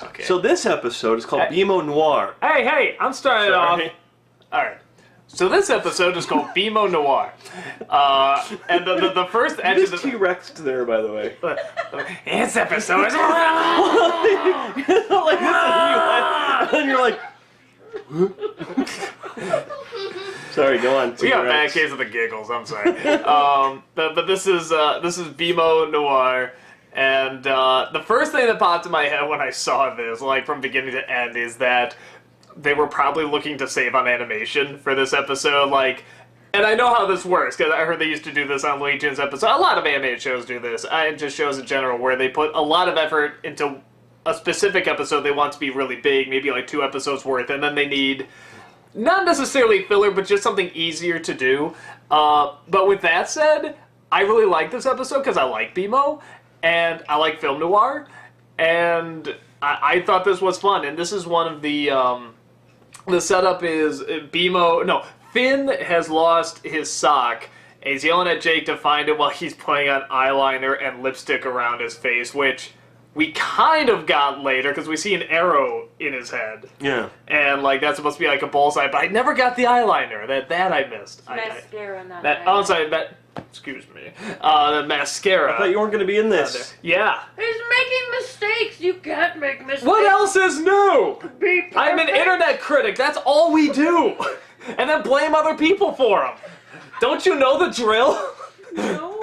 Okay. So this episode is called BMO Noire. Hey, I'm starting off. All right. So this episode is called BMO Noire. And the first... You just T-Rexed there, by the way. This episode is... Like this, and you're like... Sorry, go on. We got a bad case of the giggles. I'm sorry. But this is BMO Noire, and the first thing that popped in my head when I saw this, like from beginning to end, is that they were probably looking to save on animation for this episode. Like, and I know how this works because I heard they used to do this on Looney Tunes episodes. A lot of animated shows do this. Just shows in general where they put a lot of effort into a specific episode they want to be really big, maybe like 2 episodes worth, and then they need not necessarily filler, but just something easier to do. But with that said, I really like this episode because I like BMO, and I like film noir, and I thought this was fun. And this is one of the setup is Finn has lost his sock, and he's yelling at Jake to find it while he's putting on eyeliner and lipstick around his face, which we kind of got later, because we see an arrow in his head. Yeah. And, like, that's supposed to be like a bullseye, but I never got the eyeliner. That I missed. Mascara, not eyeliner. Oh, I'm sorry, excuse me. The mascara. I thought you weren't going to be in this. Yeah. He's making mistakes. You can't make mistakes. What else is new? Be perfect. I'm an internet critic. That's all we do. And then blame other people for them. Don't you know the drill? No.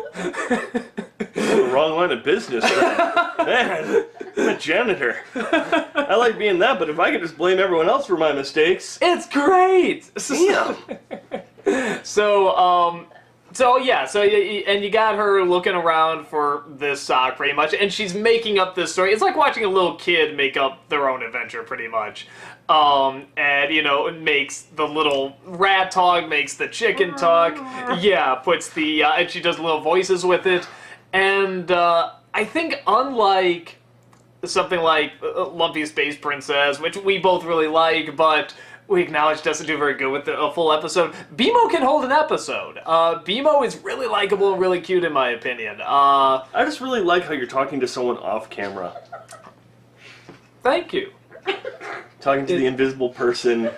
The wrong line of business. Man, I'm a janitor. I like being that, but if I could just blame everyone else for my mistakes, it's great. Damn. And you got her looking around for this sock pretty much, and she's making up this story. It's like watching a little kid make up their own adventure pretty much. And, you know, it makes the little rat talk, makes the chicken talk. Yeah, puts the, and she does little voices with it. And, I think unlike something like Lumpy Space Princess, which we both really like, but we acknowledge doesn't do very good with a full episode, BMO can hold an episode. BMO is really likable and really cute in my opinion. I just really like how you're talking to someone off camera. Thank you. Talking to the invisible person.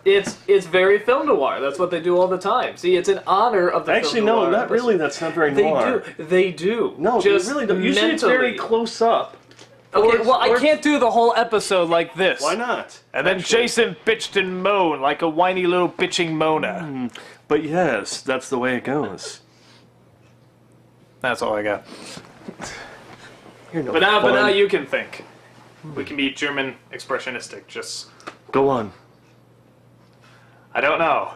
It's very film noir. That's what they do all the time. See, it's an honor of the Actually, film no, noir. not really. That's not very noir. They do. No, just they really don't. Usually it's very close up. Okay, well, I can't do the whole episode like this. Why not? And then Jason bitched and moaned like a whiny little bitching Mona. But yes, that's the way it goes. That's all I got. You're no But now fun. you can think. We can be German expressionistic. Just go on. I don't know.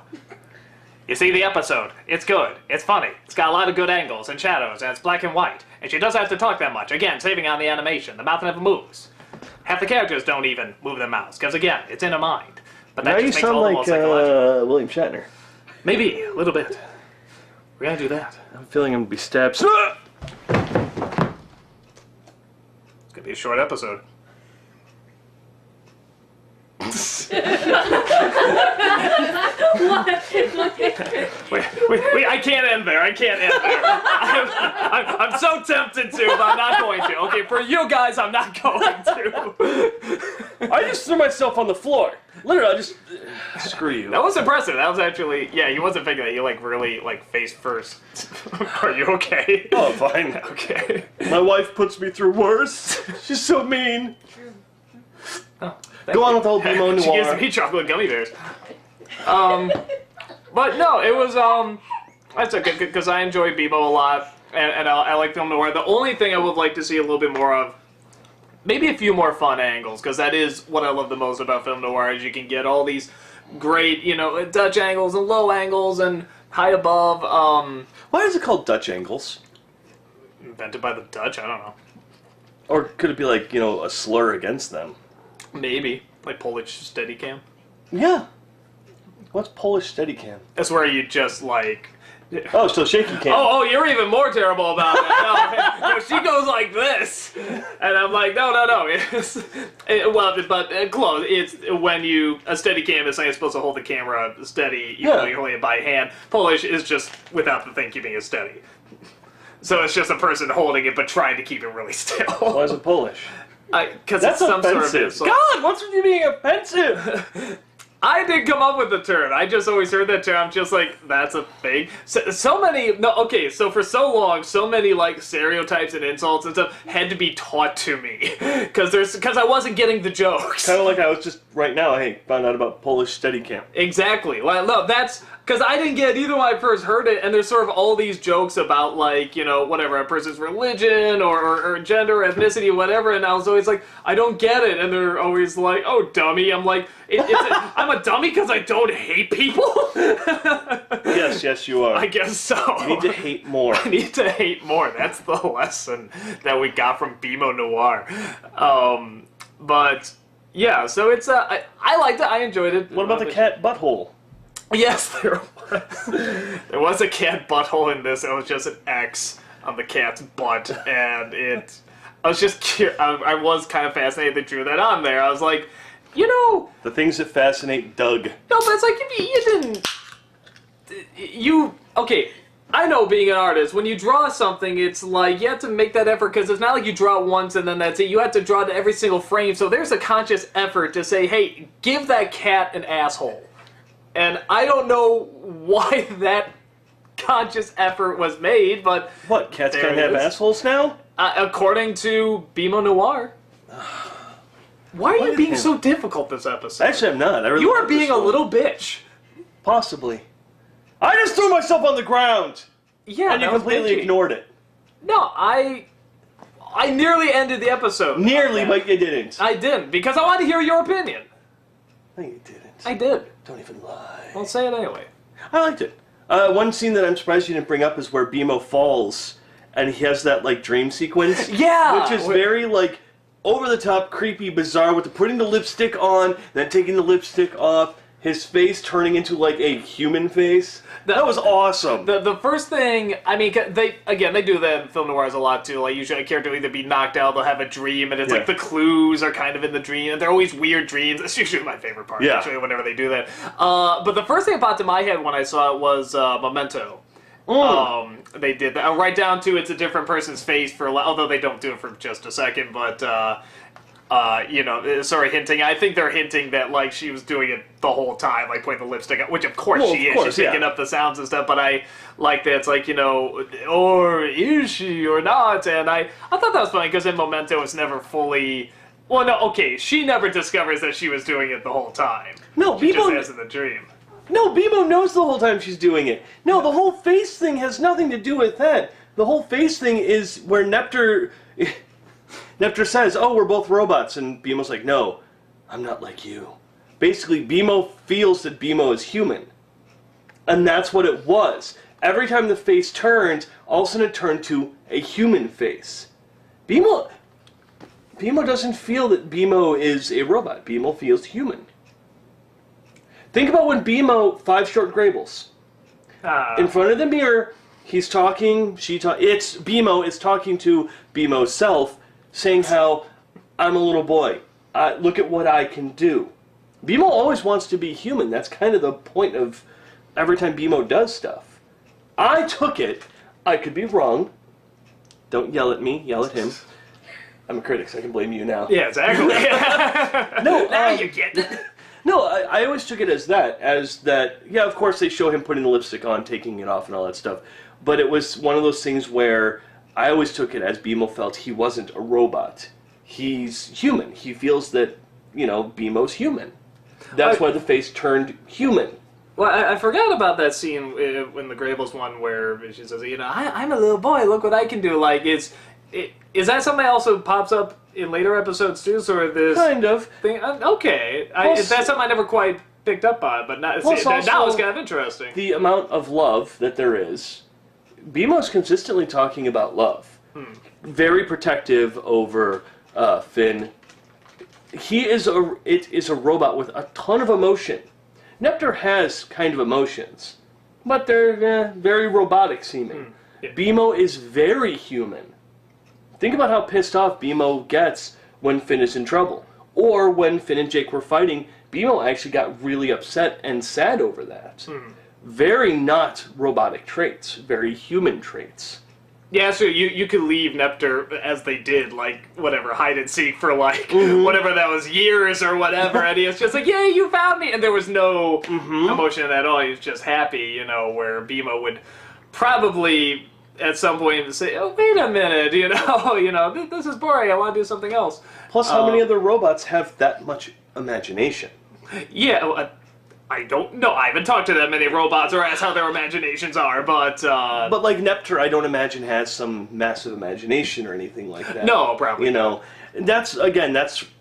You see the episode. It's good. It's funny. It's got a lot of good angles and shadows, and it's black and white. And she doesn't have to talk that much. Again, saving on the animation. The mouth never moves. Half the characters don't even move their mouths, because again, it's in a mind. But that Now just you makes it sound all the more like psychological. William Shatner. Maybe, a little bit. We're gonna do that. I'm feeling I'm gonna be stabbed. It's gonna be a short episode. Wait, I can't end there. I can't end there. I'm so tempted to, but I'm not going to. Okay, for you guys, I'm not going to. I just threw myself on the floor. Literally, I just... Screw you. That was impressive. That was actually... Yeah, you wasn't thinking that. You, like, really, like, face first. Are you okay? Oh, fine. Okay. My wife puts me through worse. She's so mean. Oh, go on with the whole BMO Noire. She gives me chocolate gummy bears. But no, it was, that's okay, because I enjoy BMO a lot, and I like film noir. The only thing I would like to see a little bit more of, maybe a few more fun angles, because that is what I love the most about film noir, is you can get all these great, you know, Dutch angles and low angles and high above. Why is it called Dutch angles? Invented by the Dutch? I don't know. Or could it be like, you know, a slur against them? Maybe. Like Polish Steadicam? Yeah. What's Polish Steadicam? That's where you just, like... Oh, so shaky cam. Oh, you're even more terrible about that. No, she goes like this. And I'm like, no. Close. It's when a Steadicam is saying it's supposed to hold the camera steady, you're holding it by hand. Polish is just without the thing keeping it steady. So it's just a person holding it but trying to keep it really still. Why is it Polish? Because That's it's some offensive. sort of God, what's with you being offensive? I didn't come up with the term. I just always heard that term. I'm just like, that's a thing. So many. No, okay. So for so long, so many like stereotypes and insults and stuff had to be taught to me because I wasn't getting the jokes. Kind of like I was just right now. Hey, found out about Polish Steadicam. Exactly. Well, no, that's because I didn't get it either when I first heard it, and there's sort of all these jokes about like whatever a person's religion or gender, or ethnicity, whatever, and I was always like, I don't get it, and they're always like, oh, dummy. I'm like, I'm a dummy because I don't hate people. Yes, you are. I guess so. You need to hate more. I need to hate more. That's the lesson that we got from BMO Noire. But yeah, so it's I liked it. I enjoyed it. What about the cat butthole? Yes, there was. There was a cat butthole in this. It was just an X on the cat's butt, and I was just I was kind of fascinated they drew that on there. I was like, the things that fascinate Doug. No, but it's like okay. I know being an artist, when you draw something, it's like you have to make that effort because it's not like you draw it once and then that's it. You have to draw to every single frame. So there's a conscious effort to say, hey, give that cat an asshole. And I don't know why that conscious effort was made, but What, cats can't have assholes now? According to BMO Noire. Why are you being so difficult this episode? Actually, I'm not. I really You are love this being a one. little bitch. Possibly. I just threw myself on the ground! Yeah, And you that was completely bitchy. ignored it. No, I nearly ended the episode. Nearly, but you didn't. I didn't, because I wanted to hear your opinion. No, you didn't. I did. Don't even lie. Well, say it anyway. I liked it. One scene that I'm surprised you didn't bring up is where BMO falls, and he has that, like, dream sequence. Yeah! Which is very, like, over-the-top, creepy, bizarre, with putting the lipstick on, then taking the lipstick off, his face turning into, like, a human face. That was awesome. The first thing, I mean, they do that in film noirs a lot too. Like, usually a character will either be knocked out, they'll have a dream, and it's like the clues are kind of in the dream, and they're always weird dreams. That's usually my favorite part, actually, whenever they do that. But the first thing that popped in my head when I saw it was Memento. They did that right down to it's a different person's face although they don't do it for just a second, but sort of hinting. I think they're hinting that like she was doing it the whole time, like putting the lipstick on, which of course she is. She's picking up the sounds and stuff. But I like that it's like or is she or not? And I thought that was funny because in Memento it's never fully. Well, no, okay, she never discovers that she was doing it the whole time. No, she just BMO has in the dream. No, BMO knows the whole time she's doing it. No, the whole face thing has nothing to do with that. The whole face thing is where Neptr says, oh, we're both robots, and BMO's like, no, I'm not like you. Basically, BMO feels that BMO is human. And that's what it was. Every time the face turned, all of a sudden it turned to a human face. BMO doesn't feel that BMO is a robot. BMO feels human. Think about when BMO, 5 Short Graybles. In front of the mirror, he's talking, BMO is talking to BMO's self, saying how, I'm a little boy. Look at what I can do. BMO always wants to be human. That's kind of the point of every time BMO does stuff. I took it. I could be wrong. Don't yell at me. Yell at him. I'm a critic, so I can blame you now. Yeah, exactly. No, now you get it. No, I always took it as that, yeah, of course they show him putting the lipstick on, taking it off and all that stuff, but it was one of those things where I always took it as BMO felt he wasn't a robot. He's human. He feels that, BMO's human. That's why the face turned human. Well, I forgot about that scene in the Graybles one where she says, I'm a little boy, look what I can do. Like, is that something that also pops up in later episodes too, sort of this kind of thing? Okay, that's something I never quite picked up on, but now it's kind of interesting. The amount of love that there is, BMO's consistently talking about love. Very protective over Finn. It is a robot with a ton of emotion. Neptr has kind of emotions, but they're very robotic seeming. BMO is very human. Think about how pissed off BMO gets when Finn is in trouble. Or when Finn and Jake were fighting, BMO actually got really upset and sad over that. Very not robotic traits, very human traits. Yeah, sure. You could leave Neptune as they did, like whatever, hide and seek for like whatever that was, years or whatever, and he was just like, "Yay, you found me!" And there was no emotion at all. He was just happy, you know. Where BMO would probably at some point say, "Oh, wait a minute, this is boring. I want to do something else." Plus, how many other robots have that much imagination? Yeah. I don't know. I haven't talked to that many robots or asked how their imaginations are, but like Neptune, I don't imagine has some massive imagination or anything like that. No, probably not. That's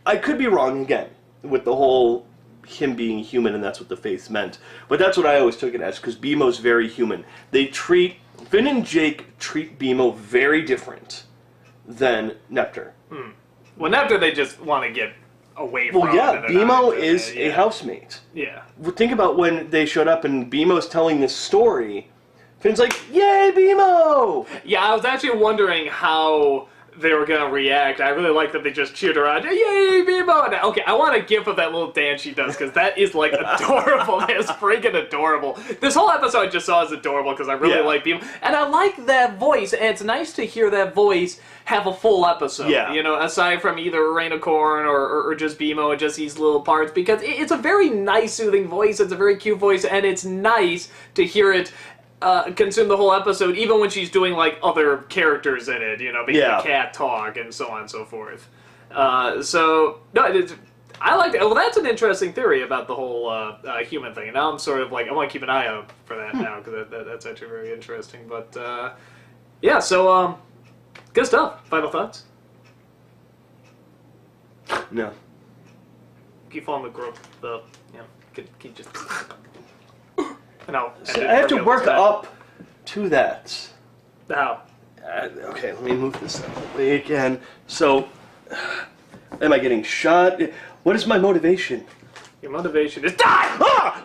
I could be wrong again with the whole him being human, and that's what the faith meant. But that's what I always took it as, because BMO's very human. Finn and Jake treat BMO very different than Neptune. Well, Neptune, they just want to get away from. Well, yeah, BMO is a housemate. Yeah. Think about when they showed up and BMO's telling this story. Finn's like, "Yay, BMO!" Yeah, I was actually wondering how they were going to react. I really like that they just cheered around. "Yay, BMO!" Okay, I want a gif of that little dance she does, because that is, like, adorable. That is freaking adorable. This whole episode I just saw is adorable, because I really like BMO. And I like that voice, and it's nice to hear that voice have a full episode. Yeah. Aside from either Rain of Corn or just BMO and just these little parts, because it's a very nice, soothing voice. It's a very cute voice, and it's nice to hear it consume the whole episode, even when she's doing like other characters in it, making the cat talk and so on and so forth. I like that. Well, that's an interesting theory about the whole human thing. And now I'm sort of like, I want to keep an eye out for that now, because that's actually very interesting. But yeah, so good stuff. Final thoughts? No. Keep following the growth. Keep just. No. So I have to work up to that. How? Okay, let me move this out of the way again. So, am I getting shot? What is my motivation? Your motivation is die! Ah!